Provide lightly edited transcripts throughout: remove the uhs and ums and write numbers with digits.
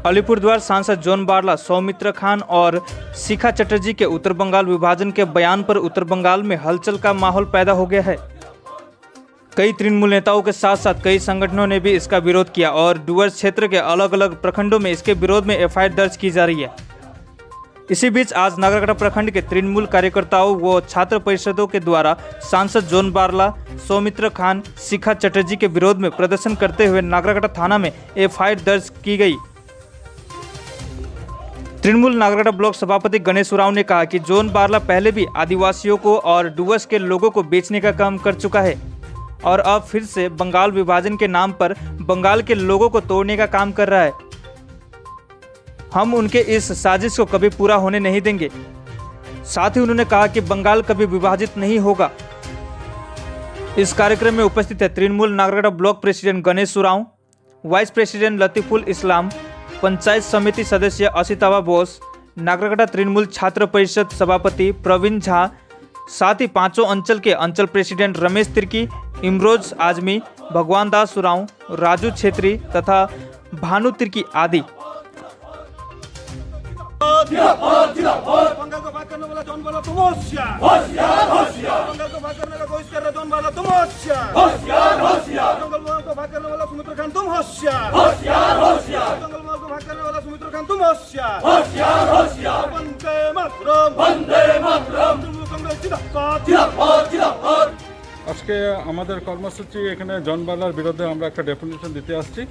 अलीपुरद्वार सांसद जॉन बारला, सौमित्र खान और शिखा चटर्जी के उत्तर बंगाल विभाजन के बयान पर उत्तर बंगाल में हलचल का माहौल पैदा हो गया है। कई तृणमूल नेताओं के साथ साथ कई संगठनों ने भी इसका विरोध किया और डुवर्स क्षेत्र के अलग अलग प्रखंडों में इसके विरोध में एफआईआर दर्ज की जा रही है। इसी बीच आज नागरकटा प्रखंड के तृणमूल कार्यकर्ताओं व छात्र परिषदों के द्वारा सांसद जॉन बारला, सौमित्र खान, शिखा चटर्जी के विरोध में प्रदर्शन करते हुए नागरकटा थाना में एफआईआर दर्ज की गई। तृणमूल नागरकटा ब्लॉक सभापति गणेश उरांव ने कहा कि जॉन बारला पहले भी आदिवासियों को और डुवर्स के लोगों को बेचने का काम कर चुका है और अब फिर से बंगाल विभाजन के नाम पर बंगाल के लोगों को तोड़ने का काम कर रहा है। हम उनके इस साजिश को कभी पूरा होने नहीं देंगे। साथ ही उन्होंने कहा कि बंगाल कभी विभाजित नहीं होगा। इस कार्यक्रम में उपस्थित है Trinamool Nagrakata block president Ganesh Oraon, vice president Latiful Islam, panchayat समिति सदस्य असितावा बोस, नागरकटा तृणमूल छात्र परिषद सभापति प्रवीण झा, साथ ही पांचों अंचल के अंचल प्रेसिडेंट रमेश तिर्की, इमरोज आजमी, भगवान दास उरांव, राजू छेत्री तथा भानु तिर्की आदि। बंगाल को भाग करने वाला जॉन बारला तुम होशियार, होशियार, होशियार। बंगाल को भाग करने का कोशिश कर रहा जॉन बारला तुम होशियार, होशियार, होशियार। बंगाल को भाग करने वाला सौमित्र खान तुम होशियार, होशियार, होशियार। बंगाल को भाग करने वाला सौमित्र खान तुम होशियार, होशियार, होशियार। वंदे मातरम, वंदे मातरम। तृणमूल कांग्रेस जिंदाबाद, जिंदाबाद, जिंदाबाद। আজকে আমাদের কর্মসূচি এখানে জন বারলার বিরুদ্ধে আমরা একটা ডেফিনেশন দিতে আসছি।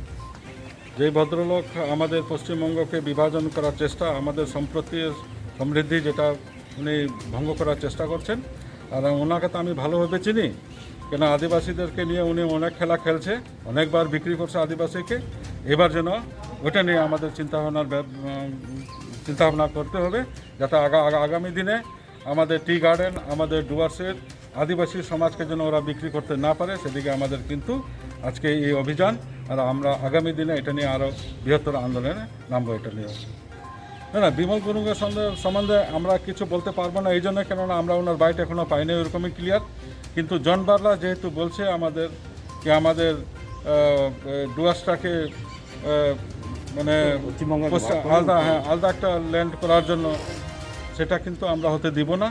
যে ভদ্রলোক আমাদের পশ্চিমবঙ্গকে বিভাজন করার চেষ্টা, আমাদের সম্প্রীতির সমৃদ্ধি যেটা উনি ভঙ্গ করার চেষ্টা করছেন, আর ওনাকে তো আমি ভালোভাবে চিনি, কেন আদিবাসীদেরকে নিয়ে উনি অনেক খেলা খেলছে, অনেকবার বিক্রি করছে আদিবাসীকে। এবার যেন ওটা নিয়ে আমাদের চিন্তাভাবনা করতে হবে, যাতে আগামী দিনে আমাদের টি গার্ডেন, আমাদের ডুয়ার্সের আদিবাসী সমাজকে যেন ওরা বিক্রি করতে না পারে, সেদিকে আমাদের কিন্তু আজকে এই অভিযান, আর আমরা আগামী দিনে এটা নিয়ে আরও বৃহত্তর আন্দোলনে নামবো। এটা নিয়ে না বিমল গুরুঙ্গের সম্বন্ধে আমরা কিছু বলতে পারবো না, এই জন্য কেননা আমরা ওনার বাইট এখনও পাইনি ওরকমই ক্লিয়ার। কিন্তু জন বারলা যেহেতু বলছে আমাদের ডুয়ার্সটাকে মানে আলাদা আলাদা একটা ল্যান্ড করার জন্য, সেটা কিন্তু আমরা হতে দিব না।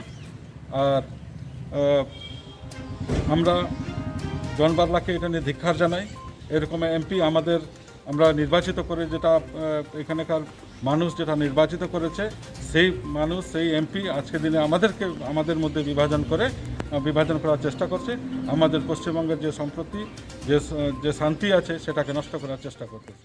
আর আমরা জন বারলাকে এটা নিয়ে ধিক্কার জানাই। এরকম এমপি আমরা নির্বাচিত করে, যেটা এখানকার মানুষ যেটা নির্বাচিত করেছে, সেই মানুষ, সেই এমপি আজকের দিনে আমাদের মধ্যে বিভাজন করার চেষ্টা করছে। আমাদের পশ্চিমবঙ্গের যে সম্প্রতি যে শান্তি আছে সেটাকে নষ্ট করার চেষ্টা করতেছে।